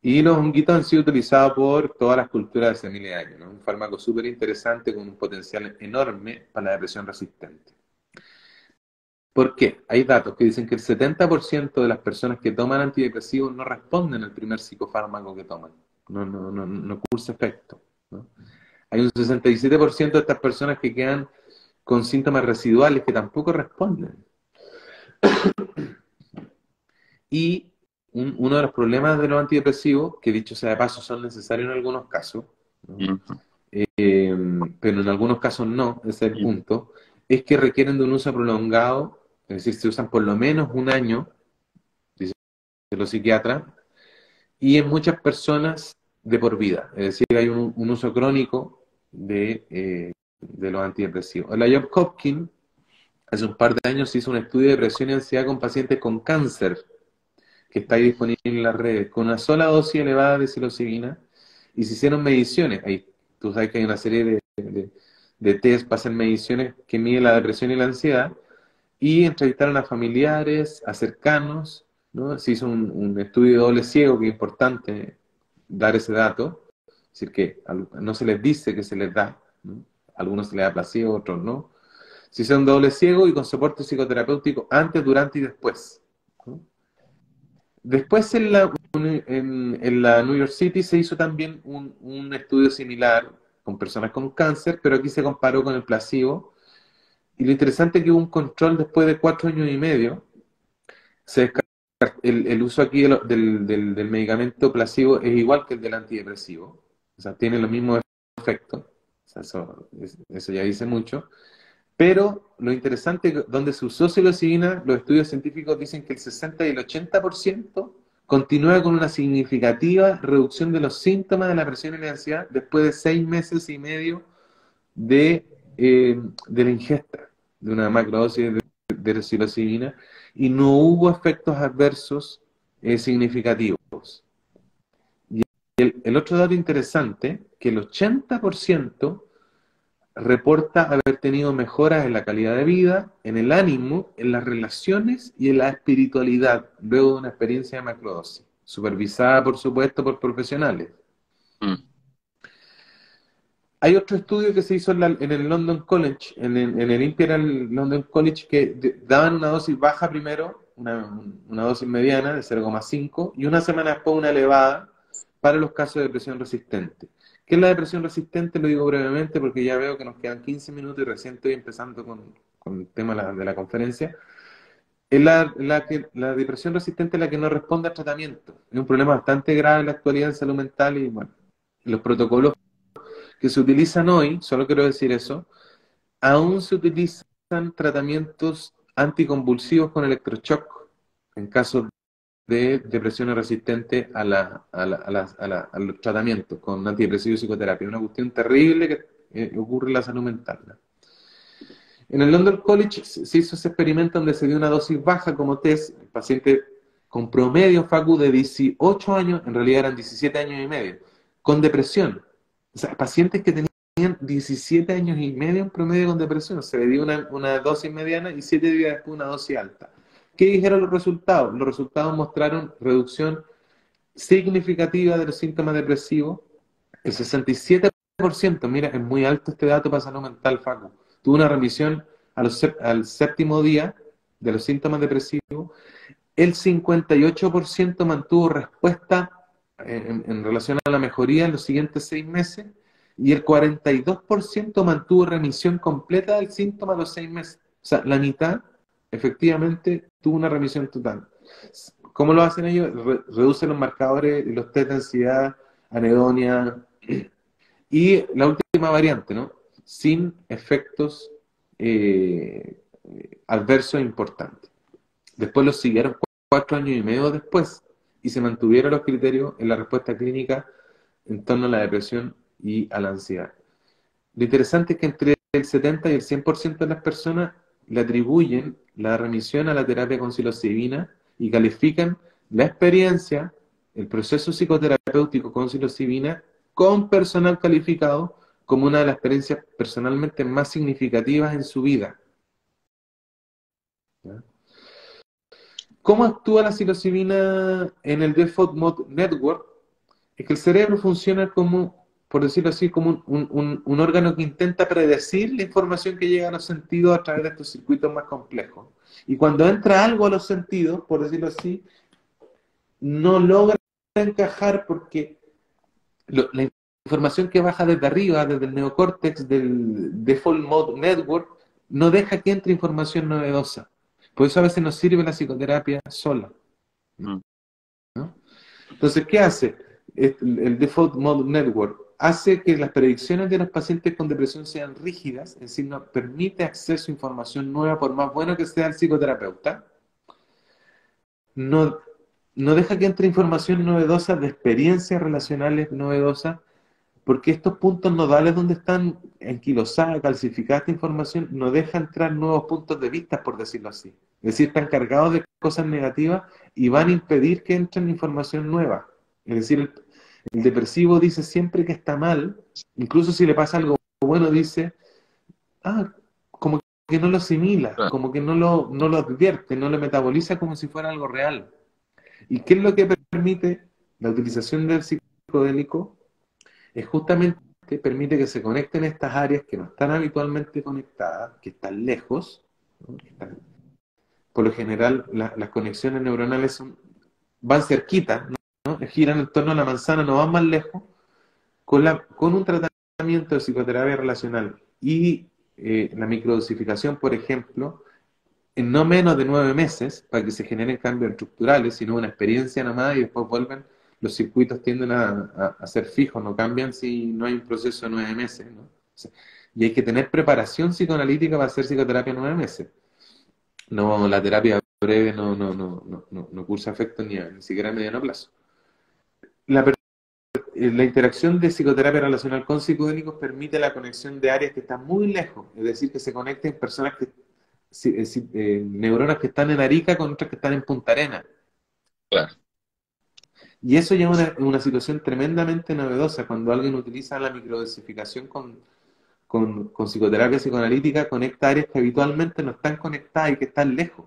Y los honguitos han sido utilizados por todas las culturas de hace miles de años, ¿no? Un fármaco súper interesante con un potencial enorme para la depresión resistente. ¿Por qué? Hay datos que dicen que el 70% de las personas que toman antidepresivos no responden al primer psicofármaco que toman. No cursa efecto, ¿no? Hay un 67% de estas personas que quedan con síntomas residuales que tampoco responden. Y uno de los problemas de los antidepresivos, que dicho sea de paso son necesarios en algunos casos, ¿no? Ujú. Pero en algunos casos no, ese es el punto, es que requieren de un uso prolongado, es decir, se usan por lo menos un año, dicen los psiquiatras, y en muchas personas de por vida, es decir, hay un uso crónico de los antidepresivos. La Johns Hopkins hace un par de años hizo un estudio de depresión y ansiedad con pacientes con cáncer, que está ahí disponible en las redes, con una sola dosis elevada de psilocibina, y se hicieron mediciones. Ahí, tú sabes que hay una serie de test para hacer mediciones que miden la depresión y la ansiedad, y entrevistaron a familiares, a cercanos, ¿no? Se hizo un estudio de doble ciego, que es importante dar ese dato, es decir, que no se les dice que se les da, ¿no? A algunos se les da placebo, a otros no. Se hizo un doble ciego y con soporte psicoterapéutico antes, durante y después, ¿no? Después en la New York City se hizo también un estudio similar con personas con cáncer, pero aquí se comparó con el placebo. Y lo interesante es que hubo un control después de 4 años y medio. Se descartó el uso aquí del medicamento placebo es igual que el del antidepresivo. O sea, tiene los mismos efectos. O sea, eso ya dice mucho. Pero lo interesante es que donde se usó psilocibina, los estudios científicos dicen que el 60 y el 80% continúa con una significativa reducción de los síntomas de la presión y la ansiedad después de 6 meses y medio de, de la ingesta de una macrodosis de psilocibina, y no hubo efectos adversos significativos. Y el otro dato interesante, que el 80% reporta haber tenido mejoras en la calidad de vida, en el ánimo, en las relaciones y en la espiritualidad, luego de una experiencia de macrodosis, supervisada, por supuesto, por profesionales. Mm. Hay otro estudio que se hizo en el London College, en el Imperial London College, que daban una dosis baja primero, una dosis mediana de 0,5, y una semana después una elevada para los casos de depresión resistente. ¿Qué es la depresión resistente? Lo digo brevemente porque ya veo que nos quedan 15 minutos y recién estoy empezando con el tema de la conferencia. Es la depresión resistente es la que no responde al tratamiento. Es un problema bastante grave en la actualidad en salud mental, y bueno, los protocolos que se utilizan hoy, solo quiero decir eso, aún se utilizan tratamientos anticonvulsivos con electroshock en casos de depresiones resistentes a los tratamientos con antidepresivos y psicoterapia. Una cuestión terrible que ocurre en la salud mental, ¿no? En el London College se hizo ese experimento donde se dio una dosis baja como test, el paciente con promedio FACU de 18 años, en realidad eran 17 años y medio, con depresión. O sea, pacientes que tenían 17 años y medio en promedio con depresión, se le dio una dosis mediana y 7 días después una dosis alta. ¿Qué dijeron los resultados? Los resultados mostraron reducción significativa de los síntomas depresivos. El 67%, mira, es muy alto este dato para salud mental, Facu, tuvo una remisión al séptimo día de los síntomas depresivos. el 58% mantuvo respuesta en relación a la mejoría en los siguientes 6 meses y el 42% mantuvo remisión completa del síntoma a los 6 meses. O sea, la mitad efectivamente tuvo una remisión total. ¿Cómo lo hacen ellos? Reducen los marcadores, los test de ansiedad, anedonia y la última variante, ¿no? Sin efectos adversos importantes. Después los siguieron 4 años y medio después y se mantuvieron los criterios en la respuesta clínica en torno a la depresión y a la ansiedad. Lo interesante es que entre el 70 y el 100% de las personas le atribuyen la remisión a la terapia con psilocibina y califican la experiencia, el proceso psicoterapéutico con psilocibina con personal calificado como una de las experiencias personalmente más significativas en su vida. ¿Ya? ¿Cómo actúa la psilocibina en el Default Mode Network? Es que el cerebro funciona como, por decirlo así, como un órgano que intenta predecir la información que llega a los sentidos a través de estos circuitos más complejos. Y cuando entra algo a los sentidos, por decirlo así, no logra encajar porque la información que baja desde arriba, desde el neocórtex del Default Mode Network, no deja que entre información novedosa. Por eso a veces nos sirve la psicoterapia sola. Mm. ¿No? Entonces, ¿qué hace? El Default Mode Network hace que las predicciones de los pacientes con depresión sean rígidas, es decir, no permite acceso a información nueva, por más bueno que sea el psicoterapeuta. No, no deja que entre información novedosa de experiencias relacionales novedosas, porque estos puntos nodales donde están enquilosada, calcificada esta información, no deja entrar nuevos puntos de vista, por decirlo así. Es decir, están cargados de cosas negativas y van a impedir que entren información nueva. Es decir, el depresivo dice siempre que está mal, incluso si le pasa algo bueno, dice, como que no lo asimila, Claro. como que no lo advierte, no lo metaboliza como si fuera algo real. ¿Y qué es lo que permite la utilización del psicodélico? Es justamente permite que se conecten estas áreas que no están habitualmente conectadas, que están lejos, ¿no? Por lo general las conexiones neuronales van cerquitas, ¿no? Giran en torno a la manzana, no van más lejos, con un tratamiento de psicoterapia relacional y la microdosificación, por ejemplo, en no menos de 9 meses, para que se generen cambios estructurales, sino una experiencia nomás y después vuelven, los circuitos tienden a ser fijos, no cambian si no hay un proceso de 9 meses, ¿no? O sea, y hay que tener preparación psicoanalítica para hacer psicoterapia en 9 meses. No, la terapia breve no cursa efectos ni siquiera a mediano plazo. La, la interacción de psicoterapia relacional con psicodélicos permite la conexión de áreas que están muy lejos, es decir, que se conecten personas que neuronas que están en Arica con otras que están en Punta Arenas. Claro. Y eso ya es una situación tremendamente novedosa cuando alguien utiliza la microdosificación con psicoterapia psicoanalítica, conecta áreas que habitualmente no están conectadas y que están lejos,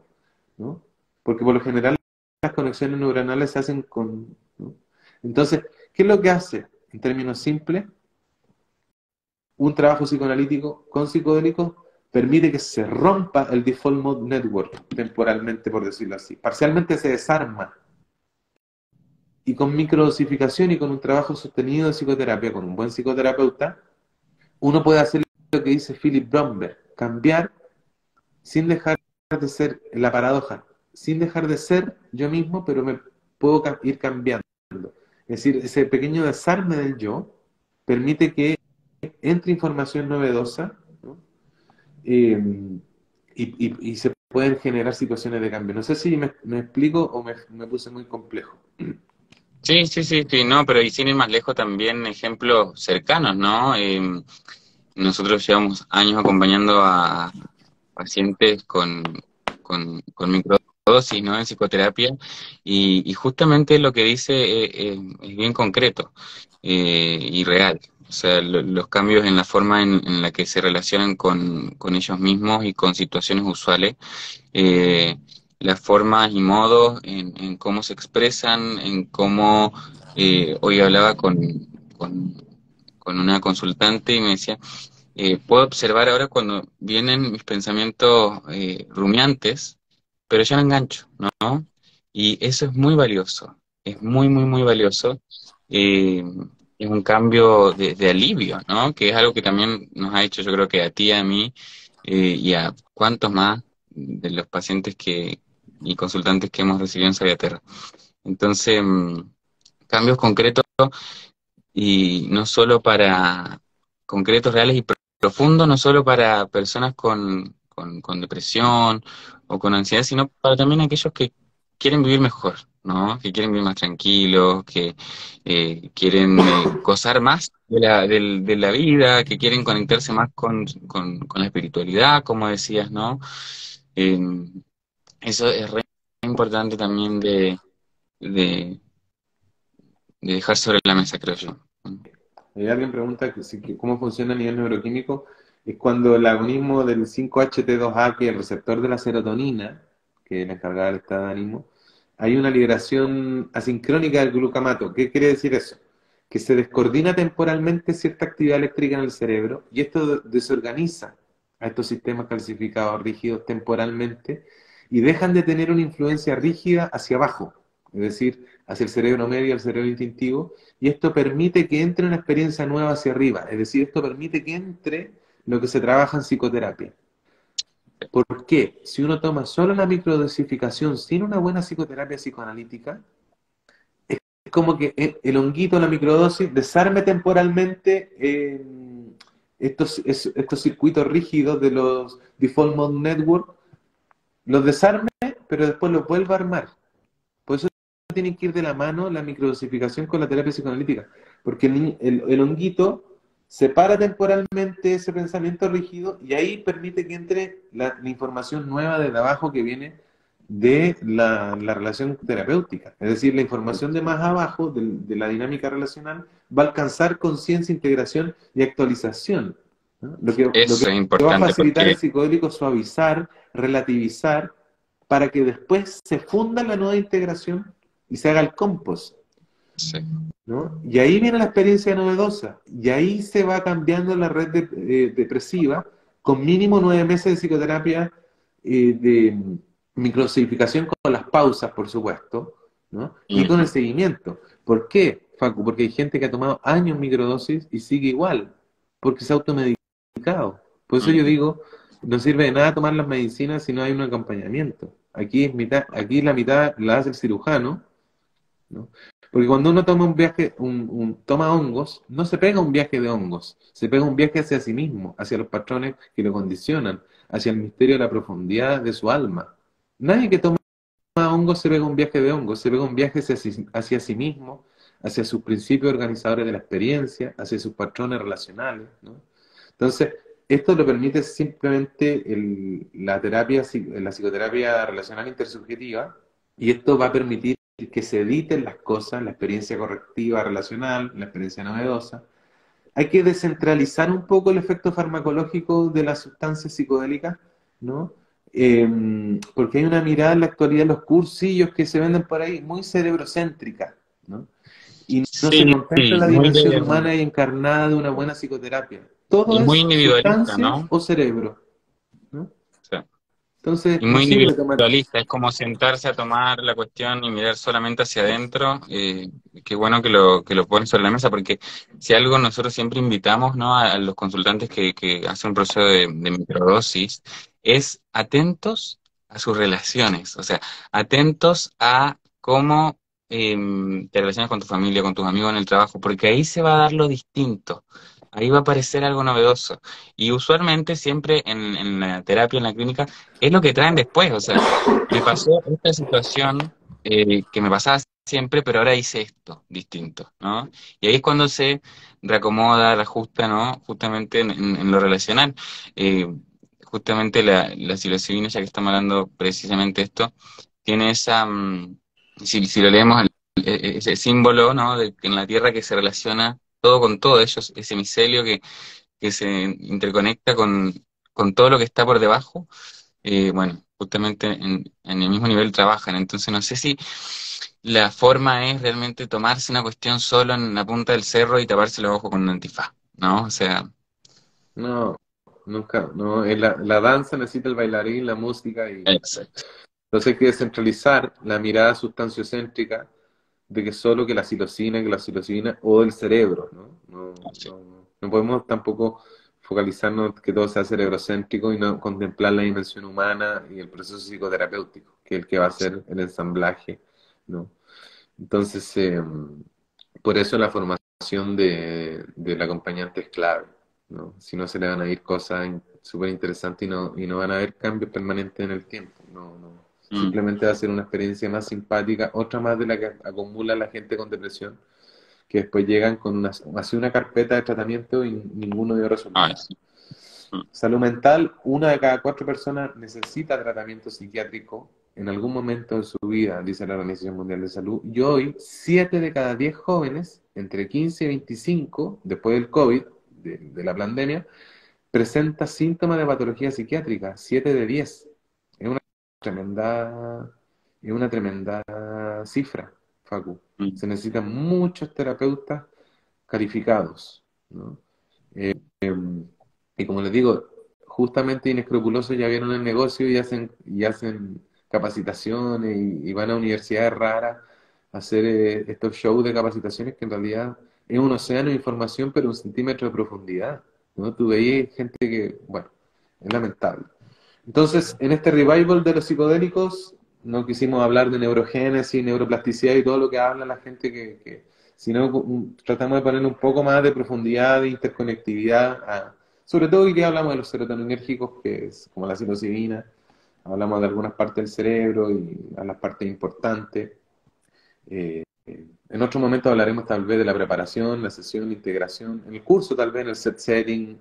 ¿no? Porque por lo general las conexiones neuronales se hacen con, ¿no? Entonces, ¿qué es lo que hace? En términos simples, un trabajo psicoanalítico con psicodélicos permite que se rompa el default mode network temporalmente, por decirlo así. Parcialmente se desarma. Y con microdosificación y con un trabajo sostenido de psicoterapia, con un buen psicoterapeuta, uno puede hacer lo que dice Philip Bromberg, cambiar sin dejar de ser, la paradoja, sin dejar de ser yo mismo, pero me puedo ir cambiando. Es decir, ese pequeño desarme del yo permite que entre información novedosa, ¿no? Y se pueden generar situaciones de cambio. No sé si me explico o me puse muy complejo. Sí, sí, sí, sí, no, pero y sin ir más lejos también ejemplos cercanos, ¿no? Nosotros llevamos años acompañando a pacientes con microdosis, ¿no? En psicoterapia y justamente lo que dice es bien concreto y real. O sea, los cambios en la forma en la que se relacionan con ellos mismos y con situaciones usuales, eh, las formas y modos en cómo se expresan, en cómo hoy hablaba con, con una consultante y me decía, puedo observar ahora cuando vienen mis pensamientos rumiantes, pero ya no engancho, ¿no? Y eso es muy valioso, es muy, muy, muy valioso. Eh, es un cambio de alivio, ¿no? Que es algo que también nos ha hecho, yo creo que a ti, a mí, y a cuantos más de los pacientes y consultantes que hemos recibido en Sabiaterra. Entonces, cambios concretos y no solo para concretos, reales y profundos, no solo para personas con depresión o con ansiedad, sino para también aquellos que quieren vivir mejor, ¿no? Que quieren vivir más tranquilos, que quieren gozar más de la vida, que quieren conectarse más con la espiritualidad, como decías, ¿no? Eh, eso es re importante también de, de dejar sobre la mesa, creo yo. Alguien pregunta que cómo funciona a nivel neuroquímico. Es cuando el agonismo del 5-HT2A, que es el receptor de la serotonina, que es la encargada del estado de ánimo, hay una liberación asincrónica del glucamato. ¿Qué quiere decir eso? Que se descoordina temporalmente cierta actividad eléctrica en el cerebro y esto desorganiza a estos sistemas calcificados rígidos temporalmente y dejan de tener una influencia rígida hacia abajo, es decir, hacia el cerebro medio, al cerebro instintivo, y esto permite que entre una experiencia nueva hacia arriba, es decir, esto permite que entre lo que se trabaja en psicoterapia. ¿Por qué? Si uno toma solo la microdosificación sin una buena psicoterapia psicoanalítica, es como que el honguito, la microdosis, desarme temporalmente estos circuitos rígidos de los Default Mode Network, los desarme, pero después los vuelva a armar. Por eso tiene que ir de la mano la microdosificación con la terapia psicoanalítica, porque el honguito separa temporalmente ese pensamiento rígido y ahí permite que entre la información nueva de abajo que viene de la relación terapéutica. Es decir, la información de más abajo, de la dinámica relacional, va a alcanzar conciencia, integración y actualización, ¿no? Lo que Eso es va a importante facilitar el porque psicodélico suavizar, relativizar, para que después se funda la nueva integración y se haga el compost, sí, ¿no? Y ahí viene la experiencia novedosa, y ahí se va cambiando la red depresiva con mínimo 9 meses de psicoterapia de microdosificación con las pausas, por supuesto, ¿no? Y con el ujú, seguimiento. ¿Por qué, Facu? Porque hay gente que ha tomado años microdosis y sigue igual, porque se ha automedicado. Por eso yo ujú, digo, no sirve de nada tomar las medicinas si no hay un acompañamiento. Aquí la mitad la hace el cirujano, ¿no? Porque cuando uno toma un viaje, toma hongos, no se pega un viaje de hongos, se pega un viaje hacia sí mismo, hacia los patrones que lo condicionan, hacia el misterio de la profundidad de su alma. Nadie que toma hongos se pega un viaje de hongos, se pega un viaje hacia sí mismo, hacia sus principios organizadores de la experiencia, hacia sus patrones relacionales, ¿no? Entonces, esto lo permite simplemente la psicoterapia relacional intersubjetiva, y esto va a permitir que se editen las cosas, la experiencia correctiva relacional, la experiencia novedosa. Hay que descentralizar un poco el efecto farmacológico de las sustancias psicodélicas, ¿no? Porque hay una mirada en la actualidad en los cursillos que se venden por ahí muy cerebrocéntrica, ¿no? Y no se sí, contempla sí, la dimensión humana y encarnada de una buena psicoterapia. Todo y muy es individualista, sustancias ¿no? o cerebro, ¿no? Sí. Entonces, Y no muy sirve tomar. individualista, es como sentarse a tomar la cuestión y mirar solamente hacia adentro. Qué bueno que lo ponen sobre la mesa, porque si algo nosotros siempre invitamos, ¿no? A los consultantes que hacen un proceso de microdosis, es atentos a sus relaciones, o sea, atentos a cómo te relacionas con tu familia, con tus amigos en el trabajo, porque ahí se va a dar lo distinto. Ahí va a aparecer algo novedoso. Y usualmente siempre en la terapia, en la clínica, es lo que traen después. O sea, me pasó esta situación que me pasaba siempre, pero ahora hice esto distinto, ¿no? Y ahí es cuando se reacomoda, reajusta, ¿no? Justamente en lo relacional. Eh, Justamente la psilocibina, ya que estamos hablando precisamente de esto, tiene esa, si lo leemos, ese símbolo, ¿no? En la Tierra que se relaciona todo con todo, ellos, ese micelio que se interconecta con todo lo que está por debajo, bueno, justamente en el mismo nivel trabajan. Entonces no sé si la forma es realmente tomarse una cuestión solo en la punta del cerro y taparse los ojos con un antifaz, ¿no? O sea, No, nunca. No, la danza necesita el bailarín, la música y exacto. Entonces hay que descentralizar la mirada sustanciocéntrica de que solo que la psilocibina o del cerebro, ¿no? No podemos tampoco focalizarnos que todo sea cerebrocéntrico y no contemplar la dimensión humana y el proceso psicoterapéutico, que es el que va a ser el ensamblaje, ¿no? Entonces, por eso la formación del acompañante es clave, ¿no? Si no se le van a ir cosas súper interesantes y no van a haber cambios permanentes en el tiempo, no. Mm, Simplemente va a ser una experiencia más simpática, otra más de la que acumula la gente con depresión, que después llegan con así una carpeta de tratamiento y ninguno dio ay, resultado. sí. Mm, Salud mental, una de cada cuatro personas necesita tratamiento psiquiátrico en algún momento de su vida, dice la Organización Mundial de Salud. Y hoy, 7 de cada 10 jóvenes, entre 15 y 25, después del COVID, de la pandemia, presenta síntomas de patología psiquiátrica. 7 de 10. Es una tremenda, es una tremenda cifra, Facu. mm. Se necesitan muchos terapeutas calificados, ¿no? Y como les digo, justamente inescrupulosos ya vieron el negocio y hacen capacitaciones y van a universidades raras a hacer estos shows de capacitaciones que en realidad es un océano de información, pero un centímetro de profundidad, ¿no? Tú veías gente que, bueno, es lamentable. Entonces, en este revival de los psicodélicos, no quisimos hablar de neurogénesis, neuroplasticidad y todo lo que habla la gente sino tratamos de poner un poco más de profundidad, de interconectividad, sobre todo hoy día hablamos de los serotoninérgicos, que es como la psilocibina, hablamos de algunas partes del cerebro y a las partes importantes. En otro momento hablaremos tal vez de la preparación, la sesión, la integración, en el curso tal vez, en el set setting,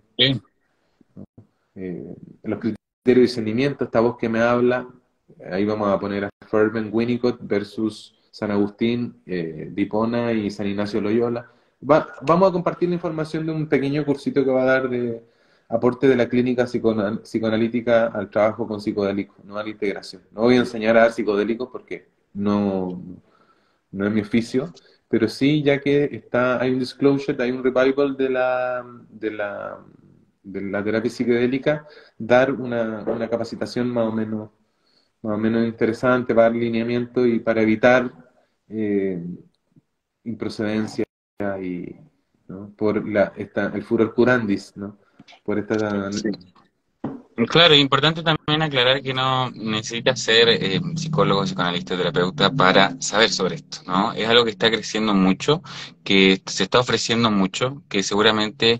Sí, los criterios de discernimiento, esta voz que me habla, ahí vamos a poner a Ferben Winnicott versus San Agustín, Dipona y San Ignacio Loyola. Vamos a compartir la información de un pequeño cursito que va a dar de aporte de la clínica psicoanalítica al trabajo con psicodélicos, no a la integración. No voy a enseñar a dar psicodélicos porque no es mi oficio, pero sí, ya que hay un disclosure, hay un revival de la terapia psicodélica, dar una capacitación más o menos interesante para dar lineamiento y para evitar eh, improcedencia y, ¿no? Por el furor curandis, ¿no? Por esta... sí. Claro, es importante también aclarar que no necesitas ser psicólogo, psicoanalista, terapeuta para saber sobre esto, ¿no? Es algo que está creciendo mucho, que se está ofreciendo mucho, que seguramente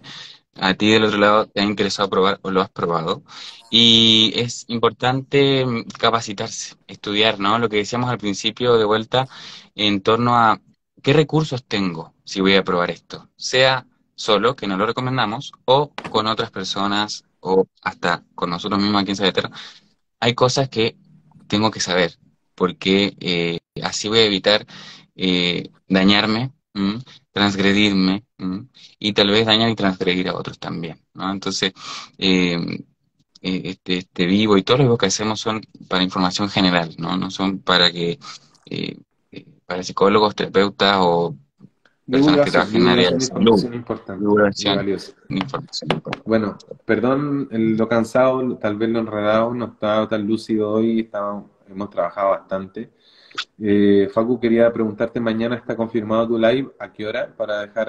a ti del otro lado te ha interesado probar o lo has probado. Y es importante capacitarse, estudiar, ¿no? Lo que decíamos al principio de vuelta en torno a qué recursos tengo si voy a probar esto, sea solo, que no lo recomendamos, o con otras personas o hasta con nosotros mismos aquí en Sabatero. Hay cosas que tengo que saber, porque así voy a evitar dañarme, transgredirme, y tal vez dañar y transgredir a otros también, ¿no? Entonces, eh, este vivo y todos los vivos que hacemos son para información general, ¿no? No son para eh, para psicólogos, terapeutas o personas que trabajen en área Divulgación de de salud. información importante y Divulgación valiosa. de información importante. Bueno, perdón lo cansado, tal vez lo enredado, no estaba tan lúcido hoy, hemos trabajado bastante. Facu, quería preguntarte, mañana está confirmado tu live, ¿a qué hora? Para dejar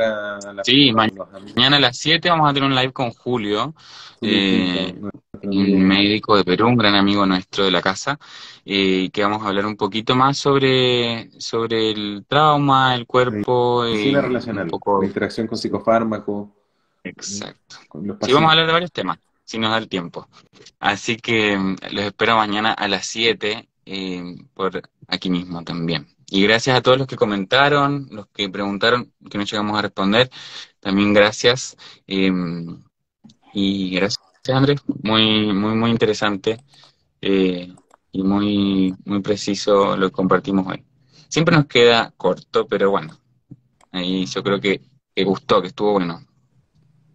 Sí, a los amigos. mañana a las 7 vamos a tener un live con Julio, Julio Quinto, nuestro un amigo. médico de Perú, un gran amigo nuestro de la casa, que vamos a hablar un poquito más sobre el trauma, el cuerpo, Medicina un relacional, la poco. interacción con Sí, psicofármacos, exacto. con los Sí, vamos a pacientes. hablar de varios temas, si nos da el tiempo. Así que los espero mañana a las 7 por aquí mismo también. Y gracias a todos los que comentaron, los que preguntaron, que no llegamos a responder. También gracias. eh, y gracias, Andrés. Muy, muy, muy interesante y muy, muy preciso lo que compartimos hoy. Siempre nos queda corto, pero bueno, ahí yo creo que gustó, que estuvo bueno.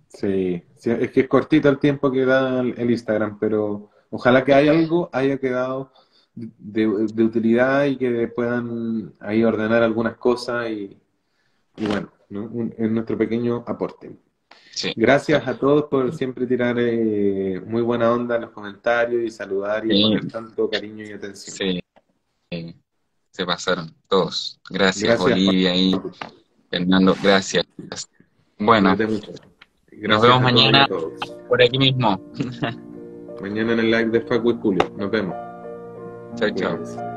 Sí, sí, es que es cortito el tiempo que da el Instagram, pero ojalá que haya quedado de utilidad y que puedan ahí ordenar algunas cosas y bueno, ¿no? Es nuestro pequeño aporte. Sí, Gracias sí, a todos por siempre tirar muy buena onda en los comentarios y saludar y sí, poner tanto cariño y atención. sí. se pasaron todos. Gracias, Gracias, Olivia y Fernando, gracias. Bueno, cuídate mucho. nos Gracias vemos a todas y a mañana todos. por aquí mismo. Mañana en el live de Facu y Julio. Nos vemos. Chao, chao. Cuídense.